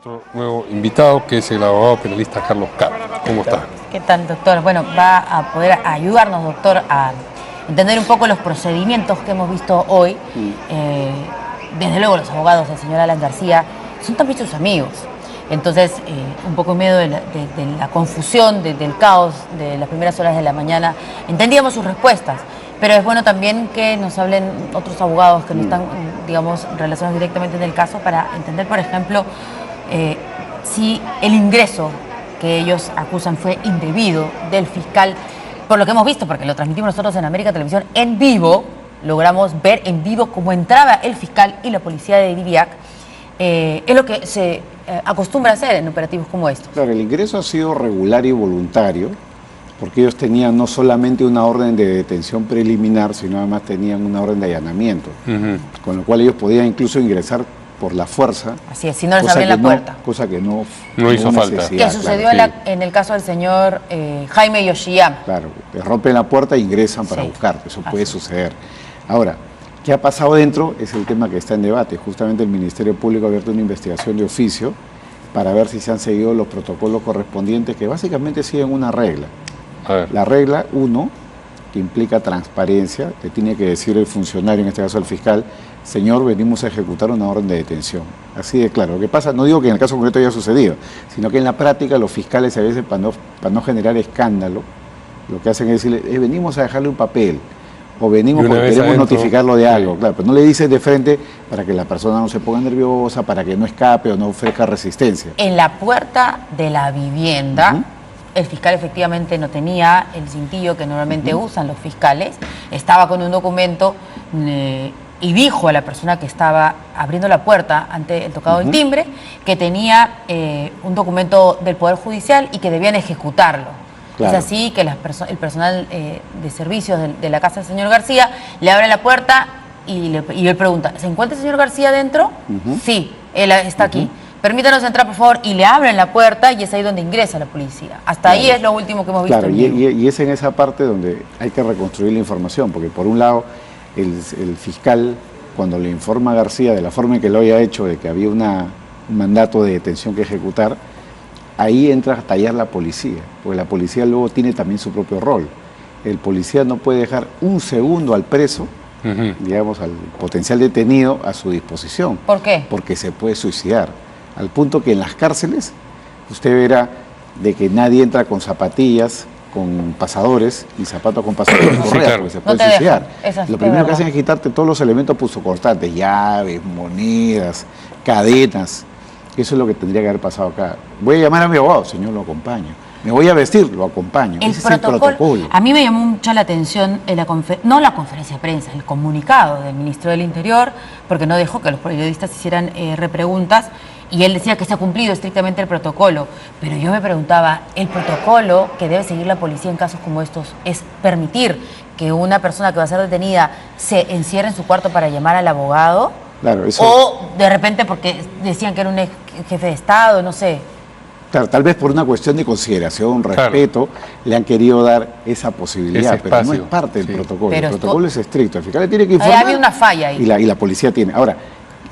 Nuestro nuevo invitado, que es el abogado penalista Carlos Carr. ¿Cómo está? ¿Qué tal, doctor? Bueno, va a poder ayudarnos, doctor, a entender un poco los procedimientos que hemos visto hoy. Desde luego, los abogados del señor Alan García son también sus amigos. Entonces, un poco en medio de la confusión, del caos de las primeras horas de la mañana, entendíamos sus respuestas. Pero es bueno también que nos hablen otros abogados que no están, digamos, relacionados directamente en el caso para entender, por ejemplo, si el ingreso que ellos acusan fue indebido del fiscal, por lo que hemos visto, porque lo transmitimos nosotros en América Televisión en vivo, logramos ver en vivo cómo entraba el fiscal y la policía de Diviac. Es lo que se acostumbra a hacer en operativos como estos. Claro, el ingreso ha sido regular y voluntario, porque ellos tenían no solamente una orden de detención preliminar, sino además tenían una orden de allanamiento, con lo cual ellos podían incluso ingresar por la fuerza. Así es, si no les abrían la puerta. Cosa que no hizo falta. ¿Qué sucedió en el caso del señor Jaime Yoshiyama? Claro, les rompen la puerta e ingresan para buscarte, eso puede suceder. Ahora, ¿qué ha pasado dentro? Es el tema que está en debate. Justamente el Ministerio Público ha abierto una investigación de oficio para ver si se han seguido los protocolos correspondientes, que básicamente siguen una regla. La regla 1, que implica transparencia, te tiene que decir el funcionario, en este caso el fiscal: señor, venimos a ejecutar una orden de detención. Así de claro. Lo que pasa, no digo que en el caso concreto haya sucedido, sino que en la práctica los fiscales a veces, para no generar escándalo, lo que hacen es decirle, venimos a dejarle un papel, o venimos porque queremos notificarlo de algo. Claro, pero no le dices de frente para que la persona no se ponga nerviosa, para que no escape o no ofrezca resistencia. En la puerta de la vivienda, el fiscal efectivamente no tenía el cintillo que normalmente usan los fiscales, estaba con un documento y dijo a la persona que estaba abriendo la puerta ante el tocado del timbre que tenía un documento del Poder Judicial y que debían ejecutarlo. Claro. Es así que el personal de servicios de la casa del señor García le abre la puerta y él pregunta, ¿se encuentra el señor García dentro? Sí, él está aquí. Permítanos entrar, por favor, y le abren la puerta y es ahí donde ingresa la policía. Hasta ahí es lo último que hemos visto. Claro, y es en esa parte donde hay que reconstruir la información, porque por un lado el fiscal, cuando le informa a García de la forma en que lo había hecho, de que había un mandato de detención que ejecutar, ahí entra a tallar la policía, porque la policía luego tiene también su propio rol. El policía no puede dejar un segundo al preso, digamos, al potencial detenido a su disposición. ¿Por qué? Porque se puede suicidar. Al punto que en las cárceles usted verá de que nadie entra con zapatillas, con pasadores, y zapatos con pasadores correas, porque se puede suicidar. Lo primero que hacen es quitarte todos los elementos punzocortantes, llaves, monedas, cadenas. Eso es lo que tendría que haber pasado acá. Voy a llamar a mi abogado, señor, lo acompaño. Me voy a vestir, lo acompaño. Ese es el protocolo. A mí me llamó mucho la atención, no la conferencia de prensa, el comunicado del ministro del Interior, porque no dejó que los periodistas hicieran repreguntas, y él decía que se ha cumplido estrictamente el protocolo. Pero yo me preguntaba, ¿el protocolo que debe seguir la policía en casos como estos es permitir que una persona que va a ser detenida se encierre en su cuarto para llamar al abogado? Claro, eso... O de repente porque decían que era un jefe de Estado, no sé. Claro, tal vez por una cuestión de consideración, respeto, le han querido dar esa posibilidad, pero no es parte del protocolo. Pero el protocolo es estricto, el fiscal le tiene que informar. Había una falla ahí. Y la policía tiene. Ahora,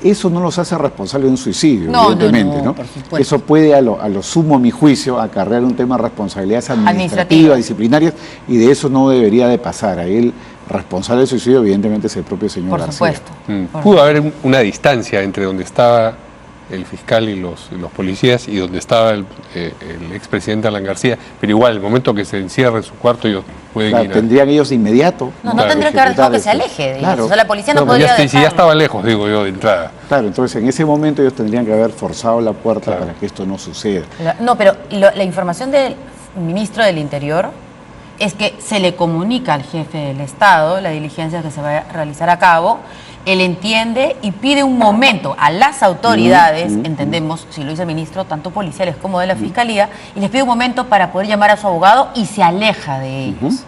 eso no los hace responsables de un suicidio, evidentemente, ¿no? Por supuesto. Eso puede, a lo sumo, a mi juicio, acarrear un tema de responsabilidades administrativas, disciplinarias, y de eso no debería de pasar. Ahí el responsable del suicidio, evidentemente, es el propio señor García. Por supuesto. Pudo haber una distancia entre donde estaba el fiscal y los policías y donde estaba el expresidente Alan García, pero igual, el momento que se encierra en su cuarto, ellos pueden ir tendrían ellos de inmediato. No tendrían que haber dejado que se aleje de ellos. O sea, la policía no podría si ya estaba lejos, digo yo, de entrada. Claro, entonces en ese momento ellos tendrían que haber forzado la puerta para que esto no suceda. No, pero la información del ministro del Interior es que se le comunica al jefe del Estado la diligencia que se va a realizar a cabo. Él entiende y pide un momento a las autoridades, entendemos, si lo dice el ministro, tanto policiales como de la Fiscalía, y les pide un momento para poder llamar a su abogado y se aleja de ellos.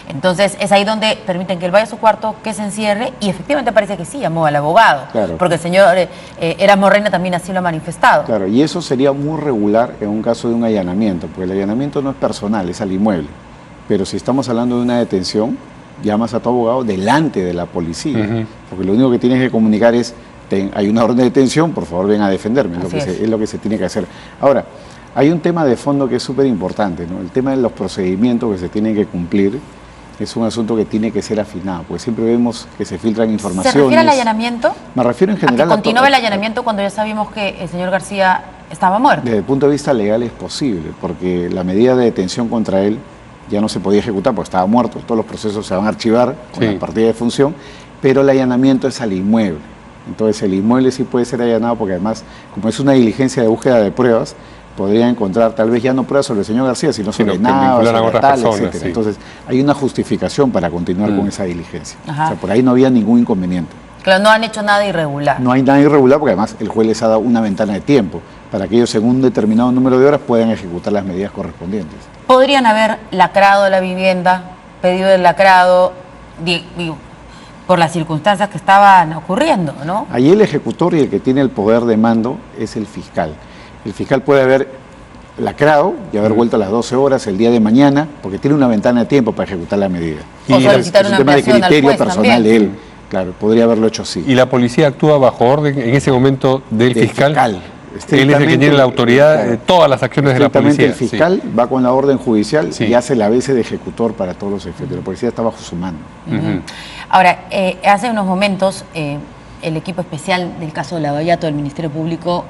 Entonces es ahí donde permiten que él vaya a su cuarto, que se encierre, y efectivamente parece que sí llamó al abogado, porque el señor Erasmo Reina también así lo ha manifestado. Claro, y eso sería muy regular en un caso de un allanamiento, porque el allanamiento no es personal, es al inmueble. Pero si estamos hablando de una detención, llamas a tu abogado delante de la policía, porque lo único que tienes que comunicar es hay una orden de detención, por favor ven a defenderme, es lo que se tiene que hacer. Ahora, hay un tema de fondo que es súper importante, ¿no? El tema de los procedimientos que se tienen que cumplir es un asunto que tiene que ser afinado, porque siempre vemos que se filtran informaciones. ¿Se refiere al allanamiento? Me refiero en general a que continúe el allanamiento cuando ya sabíamos que el señor García estaba muerto. Desde el punto de vista legal es posible, porque la medida de detención contra él ya no se podía ejecutar porque estaba muerto, todos los procesos se van a archivar con la partida de función, pero el allanamiento es al inmueble. Entonces el inmueble sí puede ser allanado porque además, como es una diligencia de búsqueda de pruebas, podría encontrar tal vez ya no pruebas sobre el señor García, sino sobre nada, sobre tal, etcétera. Sí. Entonces hay una justificación para continuar con esa diligencia. O sea, por ahí no había ningún inconveniente. Claro, no han hecho nada irregular. No hay nada irregular porque además el juez les ha dado una ventana de tiempo para que ellos en un determinado número de horas puedan ejecutar las medidas correspondientes. ¿Podrían haber lacrado la vivienda, pedido el lacrado, digo, por las circunstancias que estaban ocurriendo, ¿no? Allí el ejecutor y el que tiene el poder de mando es el fiscal. El fiscal puede haber lacrado y haber vuelto a las 12 horas el día de mañana, porque tiene una ventana de tiempo para ejecutar la medida. O solicitar una ampliación al juez. Es un tema de criterio personal de él. Claro, podría haberlo hecho así. ¿Y la policía actúa bajo orden en ese momento del fiscal? Él es el que tiene la autoridad de todas las acciones de la policía. El fiscal va con la orden judicial y hace la vez de ejecutor para todos los efectos. La policía está bajo su mano. Ahora, hace unos momentos el equipo especial del caso de Lavallato del Ministerio Público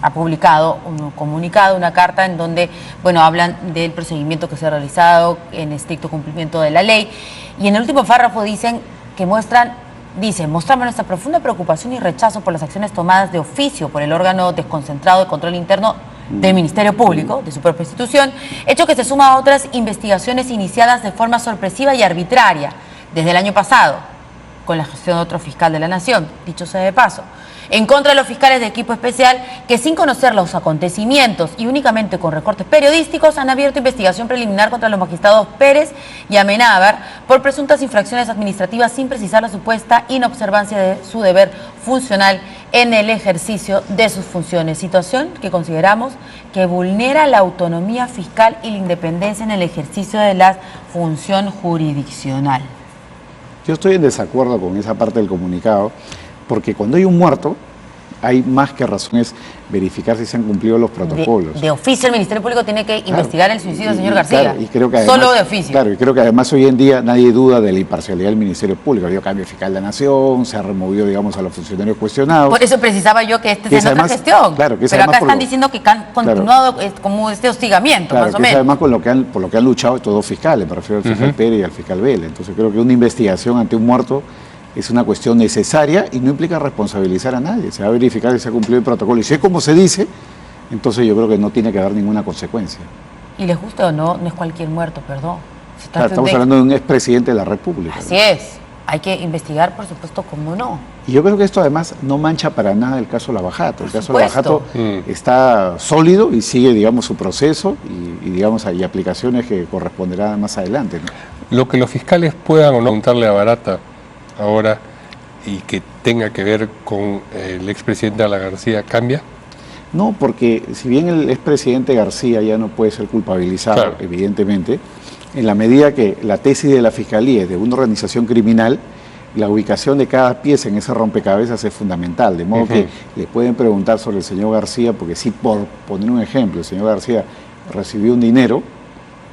ha publicado un comunicado, una carta en donde, bueno, hablan del procedimiento que se ha realizado en estricto cumplimiento de la ley. Y en el último párrafo dicen que mostramos nuestra profunda preocupación y rechazo por las acciones tomadas de oficio por el órgano desconcentrado de control interno del Ministerio Público, de su propia institución, hecho que se suma a otras investigaciones iniciadas de forma sorpresiva y arbitraria desde el año pasado, con la gestión de otro fiscal de la Nación, dicho sea de paso, en contra de los fiscales de equipo especial que, sin conocer los acontecimientos y únicamente con recortes periodísticos, han abierto investigación preliminar contra los magistrados Pérez y Amenábar por presuntas infracciones administrativas sin precisar la supuesta inobservancia de su deber funcional en el ejercicio de sus funciones, situación que consideramos que vulnera la autonomía fiscal y la independencia en el ejercicio de la función jurisdiccional. Yo estoy en desacuerdo con esa parte del comunicado, porque cuando hay un muerto, hay más que razones verificar si se han cumplido los protocolos. De oficio el Ministerio Público tiene que investigar el suicidio del señor García. Claro, y creo que además, solo de oficio. Claro, y creo que además hoy en día nadie duda de la imparcialidad del Ministerio Público. Ha habido cambio fiscal de la Nación, se ha removido, digamos, a los funcionarios cuestionados. Por eso precisaba yo que es en otra gestión. Claro, que pero acá están diciendo que han continuado como este hostigamiento, más o menos. Además por lo que han luchado estos dos fiscales, me refiero al fiscal Pérez y al fiscal Vélez. Entonces creo que una investigación ante un muerto es una cuestión necesaria y no implica responsabilizar a nadie. Se va a verificar si se ha cumplido el protocolo. Y si es como se dice, entonces yo creo que no tiene que haber ninguna consecuencia. Y les guste o no, no es cualquier muerto, perdón. Claro, estamos hablando de un expresidente de la República. Así es. Hay que investigar, por supuesto, cómo no. Y yo creo que esto además no mancha para nada el caso Lavajato. El caso Lavajato está sólido y sigue, digamos, su proceso y digamos, hay aplicaciones que corresponderán más adelante, ¿no? Lo que los fiscales puedan o no preguntarle a Barata ahora y que tenga que ver con el expresidente Alan García, ¿cambia? No, porque si bien el expresidente García ya no puede ser culpabilizado, evidentemente, en la medida que la tesis de la Fiscalía es de una organización criminal, la ubicación de cada pieza en ese rompecabezas es fundamental, de modo que le pueden preguntar sobre el señor García, porque si, por poner un ejemplo, el señor García recibió un dinero,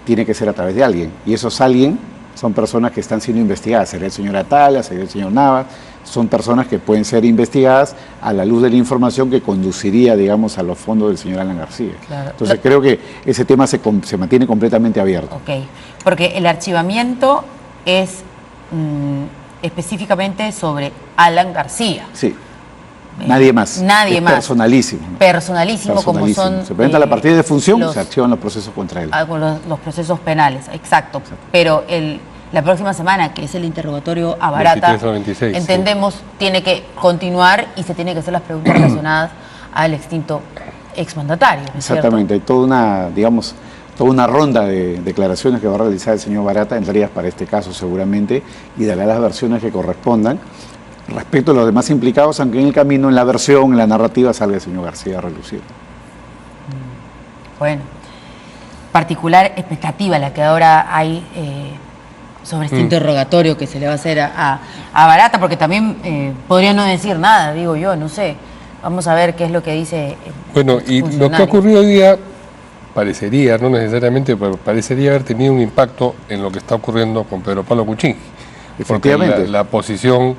tiene que ser a través de alguien, y esos alguien son personas que están siendo investigadas, sería el señor Atala, sería el señor Navas, son personas que pueden ser investigadas a la luz de la información que conduciría, digamos, a los fondos del señor Alan García. Claro. Entonces creo que ese tema se mantiene completamente abierto. Ok, porque el archivamiento es específicamente sobre Alan García. Sí. Nadie más. Nadie más. Personalísimo. ¿No? Personalísimo, como son... Se presenta la partida de función, se archivan los procesos contra él. Los procesos penales, exacto. Pero la próxima semana, que es el interrogatorio a Barata, 26, entendemos, tiene que continuar y se tiene que hacer las preguntas relacionadas al extinto exmandatario. ¿No es exactamente, cierto? Hay toda una, digamos, toda una ronda de declaraciones que va a realizar el señor Barata, entre ellas para este caso seguramente, y dará las versiones que correspondan. Respecto a los demás implicados, aunque en el camino, en la versión, en la narrativa, salga el señor García a relucir. Bueno, particular expectativa la que ahora hay sobre este interrogatorio que se le va a hacer a Barata, porque también podría no decir nada, digo yo, no sé. Vamos a ver qué es lo que dice Bueno, y lo que ha ocurrido hoy día parecería, no necesariamente, pero parecería haber tenido un impacto en lo que está ocurriendo con Pedro Pablo Kuczynski. Porque la posición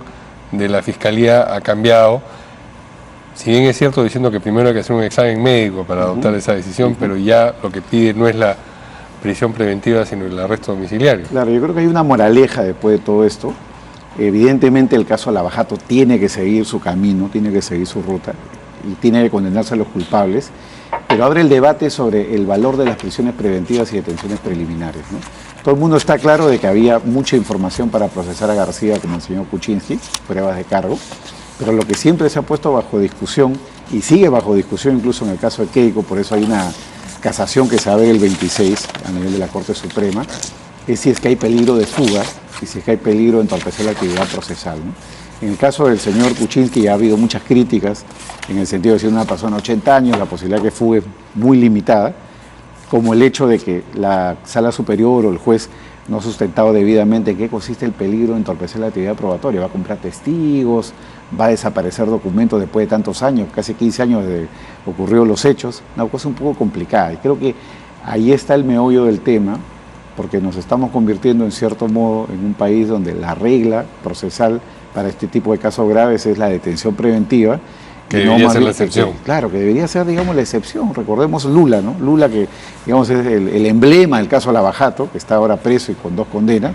de la Fiscalía ha cambiado. Si bien es cierto diciendo que primero hay que hacer un examen médico para adoptar esa decisión, pero ya lo que pide no es la prisión preventiva, sino el arresto domiciliario. Claro, yo creo que hay una moraleja después de todo esto. Evidentemente el caso Lavajato tiene que seguir su camino, tiene que seguir su ruta y tiene que condenarse a los culpables, pero abre el debate sobre el valor de las prisiones preventivas y detenciones preliminares, ¿no? Todo el mundo está claro de que había mucha información para procesar a García como el señor Kuczynski, pruebas de cargo, pero lo que siempre se ha puesto bajo discusión y sigue bajo discusión incluso en el caso de Keiko, por eso hay una casación que se va a ver el 26 a nivel de la Corte Suprema, es si es que hay peligro de fuga y si es que hay peligro de entorpecer la actividad procesal, ¿no? En el caso del señor Kuczynski ya ha habido muchas críticas en el sentido de si una persona de 80 años, la posibilidad que fugue es muy limitada, como el hecho de que la Sala Superior o el juez no ha sustentado debidamente en qué consiste el peligro de entorpecer la actividad probatoria. Va a comprar testigos, va a desaparecer documentos después de tantos años, casi 15 años de ocurrido los hechos, una cosa un poco complicada. Y creo que ahí está el meollo del tema, porque nos estamos convirtiendo en cierto modo en un país donde la regla procesal para este tipo de casos graves es la detención preventiva. Que debería ser la excepción. Claro, que debería ser, digamos, la excepción. Recordemos Lula, ¿no? Lula, que, digamos, es el emblema del caso Lavajato, que está ahora preso y con 2 condenas,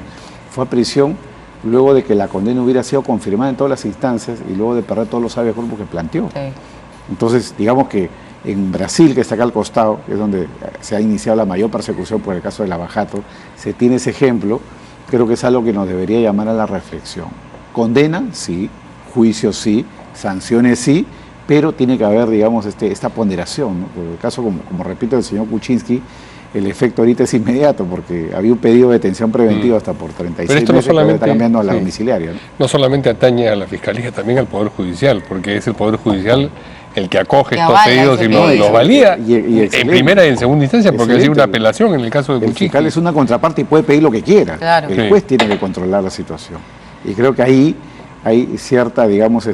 fue a prisión luego de que la condena hubiera sido confirmada en todas las instancias y luego de perder todos los habeas corpus que planteó. Sí. Entonces, digamos que en Brasil, que está acá al costado, que es donde se ha iniciado la mayor persecución por el caso de Lavajato, se tiene ese ejemplo, creo que es algo que nos debería llamar a la reflexión. Condena, sí, juicio, sí, sanciones, sí, pero tiene que haber, digamos, esta ponderación, ¿no? Por el caso, como repito, del señor Kuczynski, el efecto ahorita es inmediato, porque había un pedido de detención preventiva hasta por 36 meses, no solamente, está cambiando a la domiciliaria, ¿no? No solamente atañe a la Fiscalía, también al Poder Judicial, porque es el Poder Judicial el que acoge estos pedidos y los valida en primera y en segunda instancia, porque ha sido una apelación en el caso de Kuczynski. El fiscal es una contraparte y puede pedir lo que quiera. Claro. El juez tiene que controlar la situación. Y creo que ahí hay cierta, digamos,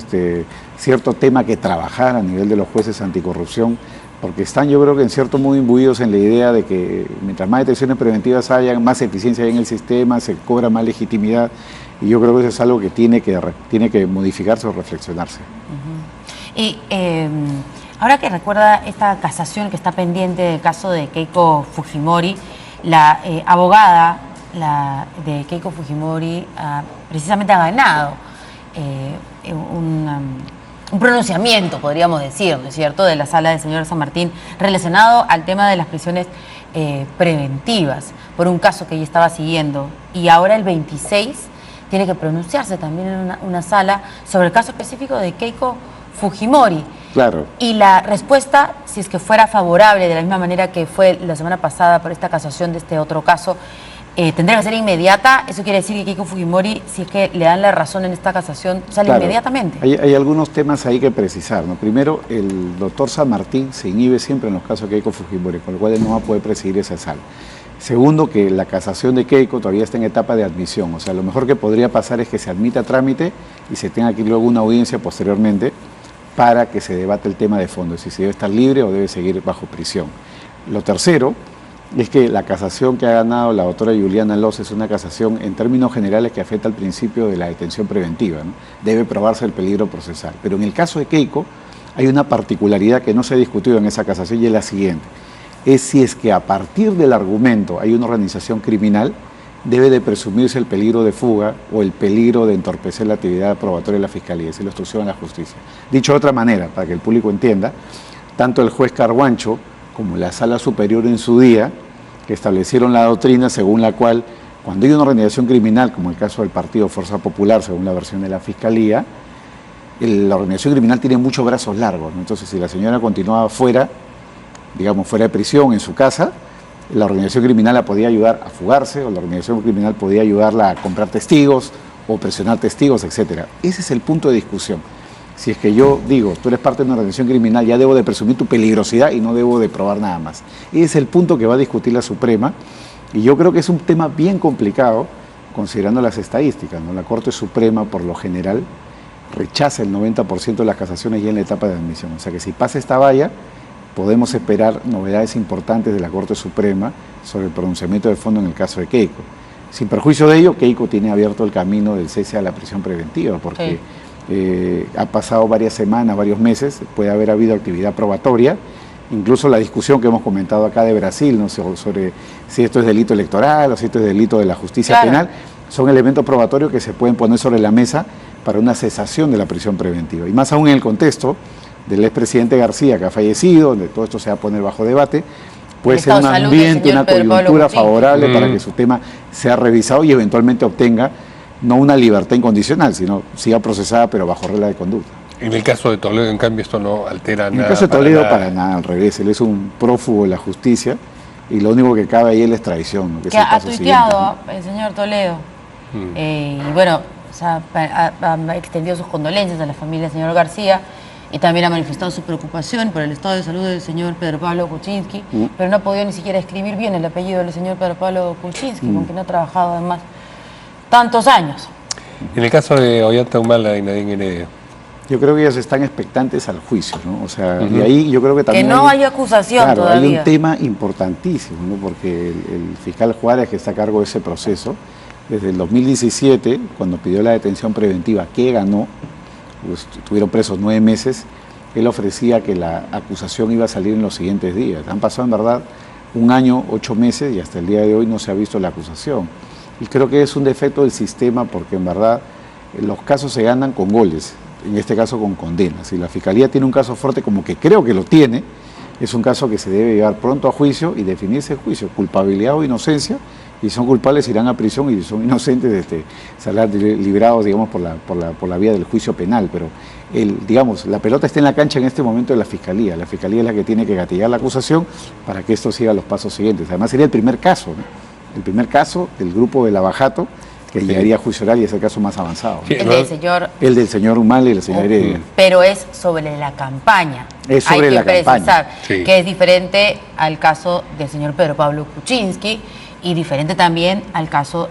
cierto tema que trabajar a nivel de los jueces anticorrupción, porque están, yo creo que en cierto modo imbuidos en la idea de que mientras más detenciones preventivas haya, más eficiencia hay en el sistema, se cobra más legitimidad, y yo creo que eso es algo que tiene que modificarse o reflexionarse. Y ahora que recuerda esta casación que está pendiente del caso de Keiko Fujimori, la abogada de Keiko Fujimori precisamente ha ganado un pronunciamiento, podríamos decir, ¿no es cierto?, de la sala del señor San Martín relacionado al tema de las prisiones preventivas por un caso que ella estaba siguiendo, y ahora el 26 tiene que pronunciarse también en una sala sobre el caso específico de Keiko Fujimori. Claro. Y la respuesta, si es que fuera favorable de la misma manera que fue la semana pasada por esta casación de este otro caso, tendría que ser inmediata. Eso quiere decir que Keiko Fujimori, si es que le dan la razón en esta casación, sale inmediatamente. Hay algunos temas ahí que precisar, ¿no? Primero, el doctor San Martín se inhibe siempre en los casos de Keiko Fujimori, con lo cual él no va a poder presidir esa sala. Segundo, que la casación de Keiko todavía está en etapa de admisión. O sea, lo mejor que podría pasar es que se admita a trámite y se tenga que ir luego una audiencia posteriormente para que se debate el tema de fondo, si se debe estar libre o debe seguir bajo prisión. Lo tercero es que la casación que ha ganado la doctora Juliana Loz es una casación en términos generales que afecta al principio de la detención preventiva, ¿no? Debe probarse el peligro procesal. Pero en el caso de Keiko hay una particularidad que no se ha discutido en esa casación y es la siguiente. Es si es que a partir del argumento hay una organización criminal, debe de presumirse el peligro de fuga o el peligro de entorpecer la actividad probatoria de la Fiscalía, es decir, la obstrucción a la justicia. Dicho de otra manera, para que el público entienda, tanto el juez Carguancho como la Sala Superior en su día, que establecieron la doctrina según la cual cuando hay una organización criminal, como el caso del Partido Fuerza Popular, según la versión de la Fiscalía, la organización criminal tiene muchos brazos largos, ¿no? Entonces, si la señora continuaba fuera, digamos, fuera de prisión, en su casa, la organización criminal la podía ayudar a fugarse, o la organización criminal podía ayudarla a comprar testigos, o presionar testigos, etc. Ese es el punto de discusión. Si es que yo digo, tú eres parte de una organización criminal, ya debo de presumir tu peligrosidad y no debo de probar nada más. Ese es el punto que va a discutir la Suprema, y yo creo que es un tema bien complicado, considerando las estadísticas, ¿no? La Corte Suprema, por lo general, rechaza el 90% de las casaciones ya en la etapa de admisión. O sea que si pasa esta valla, podemos esperar novedades importantes de la Corte Suprema sobre el pronunciamiento de fondo en el caso de Keiko. Sin perjuicio de ello, Keiko tiene abierto el camino del cese a la prisión preventiva, porque ha pasado varias semanas, varios meses, puede haber habido actividad probatoria, incluso la discusión que hemos comentado acá de Brasil, ¿no? sobre si esto es delito electoral o si esto es delito de la justicia penal, son elementos probatorios que se pueden poner sobre la mesa para una cesación de la prisión preventiva. Y más aún en el contexto del expresidente García, que ha fallecido, donde todo esto se va a poner bajo debate, puede ser un ambiente, una coyuntura favorable para que su tema sea revisado y eventualmente obtenga no una libertad incondicional, sino siga procesada pero bajo regla de conducta. En el caso de Toledo, en cambio, esto no altera nada. En el caso de Toledo, para nada, al revés. Él es un prófugo de la justicia y lo único que cabe ahí es la extradición, ¿no? Que ha tuiteado el señor Toledo. Y bueno, o sea, ha extendido sus condolencias a la familia del señor García y también ha manifestado su preocupación por el estado de salud del señor Pedro Pablo Kuczynski, pero no ha podido ni siquiera escribir bien el apellido del señor Pedro Pablo Kuczynski, con quien ha trabajado además tantos años. En el caso de Ollanta Humala y Nadine Heredia, yo creo que ellos están expectantes al juicio, ¿no? O sea, y ahí yo creo que también... Que no hay acusación todavía. Hay un tema importantísimo, ¿no? Porque el fiscal Juárez, que está a cargo de ese proceso, desde el 2017, cuando pidió la detención preventiva, que ganó, pues, estuvieron presos 9 meses, él ofrecía que la acusación iba a salir en los siguientes días. Han pasado, en verdad, 1 año, 8 meses y hasta el día de hoy no se ha visto la acusación. Y creo que es un defecto del sistema porque, en verdad, los casos se ganan con goles, en este caso con condenas. Si la Fiscalía tiene un caso fuerte, como que creo que lo tiene, es un caso que se debe llevar pronto a juicio y definirse el juicio, culpabilidad o inocencia, y si son culpables irán a prisión y si son inocentes saldrán librados, digamos, por la vía del juicio penal. Pero digamos, la pelota está en la cancha en este momento de la Fiscalía. La Fiscalía es la que tiene que gatillar la acusación para que esto siga los pasos siguientes. Además sería el primer caso, ¿no? El primer caso del grupo de Lavajato que llegaría a juicio oral y es el caso más avanzado, ¿no? El del señor Humala y la señora Heredia. Pero es sobre la campaña. Es sobre la campaña. Que es diferente al caso del señor Pedro Pablo Kuczynski y diferente también al caso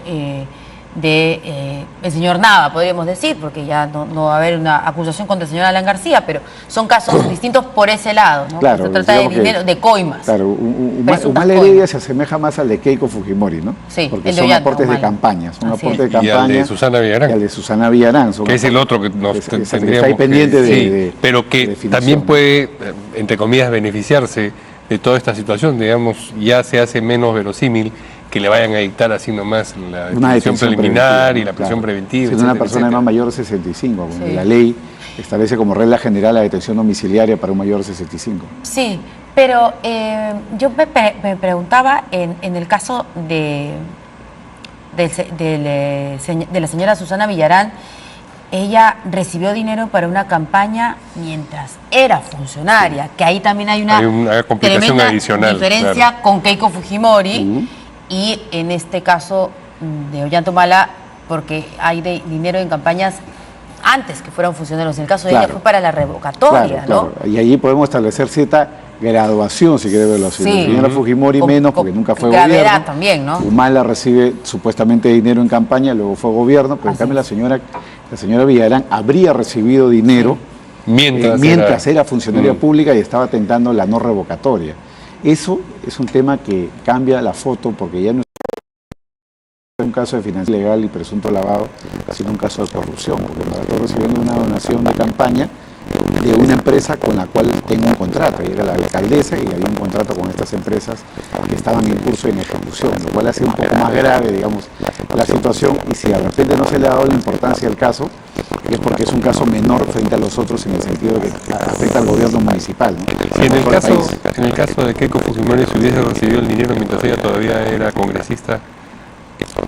del señor Nava, podríamos decir, porque ya no va a haber una acusación contra el señor Alan García, pero son casos distintos por ese lado, ¿no? Claro, se trata de dinero, de coimas. Claro, Humala Heredia se asemeja más al de Keiko Fujimori, ¿no? Sí, porque son aportes de campaña, Y al de Susana Villarán. Y al de Susana Villarán. Que es el otro que nos tendríamos está ahí pendiente de pero que también puede, entre comillas, beneficiarse de toda esta situación, digamos, ya se hace menos verosímil que le vayan a dictar así nomás la detención preliminar y la prisión preventiva. Si una persona además mayor de 65, porque la ley establece como regla general la detención domiciliaria para un mayor de 65. Sí, pero yo me preguntaba en el caso de la señora Susana Villarán, ella recibió dinero para una campaña mientras era funcionaria, que ahí también hay una complicación adicional, diferencia con Keiko Fujimori. Y en este caso de Ollanta Humala, porque hay dinero en campañas antes que fueran funcionarios. En el caso de ella fue para la revocatoria, ¿no? Y allí podemos establecer cierta graduación, si quiere verlo así. La señora Fujimori menos, porque nunca fue gobierno. También, ¿no? Humala recibe supuestamente dinero en campaña, luego fue gobierno, pero en cambio la señora Villarán habría recibido dinero mientras era funcionaria pública y estaba tentando la no revocatoria. Eso es un tema que cambia la foto porque ya no es un caso de financiación ilegal y presunto lavado, sino un caso de corrupción, porque me estoy recibiendo una donación de campaña de una empresa con la cual tengo un contrato, y era la alcaldesa y había un contrato con estas empresas que estaban en curso y en ejecución, lo cual hace un poco más grave, digamos, la situación, y si de repente no se le ha dado la importancia al caso, es porque es un caso menor frente a los otros en el sentido de que afecta al gobierno municipal, ¿no? En el caso de Keiko Fujimori, si hubiese recibido el dinero mientras ella todavía era congresista,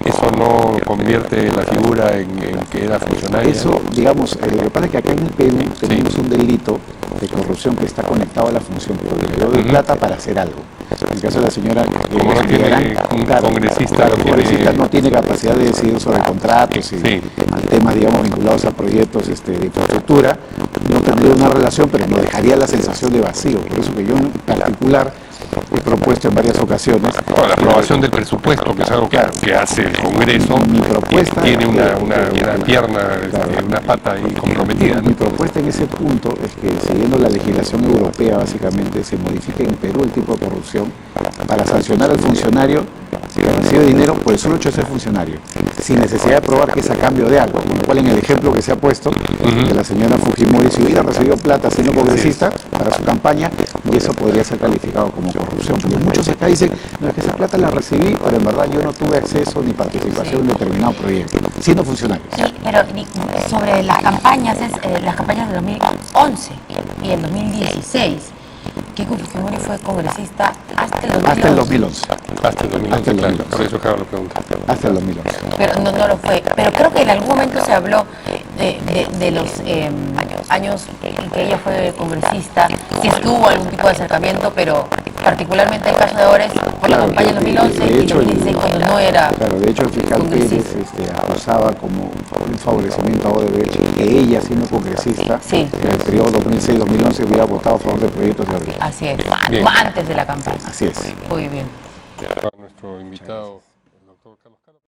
¿eso no convierte la figura en que era funcionaria? Eso, digamos, lo que pasa es que acá en el Perú tenemos un delito de corrupción que está conectado a la función pública. Yo doy plata para hacer algo. En el caso de la señora como no tiene un congresista, no tiene capacidad de decidir sobre contratos y temas, digamos, vinculados a proyectos de infraestructura, no tendría una relación, pero no dejaría la sensación de vacío. Por eso que yo en particular he propuesto en varias ocasiones. Bueno, la aprobación del presupuesto, que es algo que hace el Congreso, mi propuesta tiene una pierna, una pata ahí comprometida, ¿no? Mi propuesta en ese punto es que, siguiendo la legislación europea, básicamente se modifique en Perú el tipo de corrupción para sancionar al funcionario que recibe dinero por el solo hecho de ser funcionario, sin necesidad de probar que es a cambio de algo, con lo cual en el ejemplo que se ha puesto de la señora Fujimori, si hubiera recibido plata siendo congresista para su campaña, y eso podría ser calificado como corrupción. Porque muchos acá dicen, no, es que esa plata la recibí, pero en verdad yo no tuve acceso ni participación en determinado proyecto, siendo funcionario. Sí, pero sobre las campañas del 2011 y el 2016, Keiko Fujimori fue congresista hasta el 2011. Hasta el 2011. Hasta el 2011, claro, por eso acabo la pregunta. Hasta el 2011. Pero no lo fue. Pero creo que en algún momento se habló de los años en que ella fue congresista, si es que hubo algún tipo de acercamiento, pero particularmente el caso de ahora fue la campaña en 2011 y 2016 cuando no era. Claro, de hecho el fiscal Pérez acusaba como un favorecimiento a Odebrecht que ella, siendo congresista, en el periodo 2006-2011 hubiera votado a favor de proyectos de Odebrecht. Así es, antes de la campaña. Así es. Muy bien. Nuestro invitado, el doctor Carlos Caro.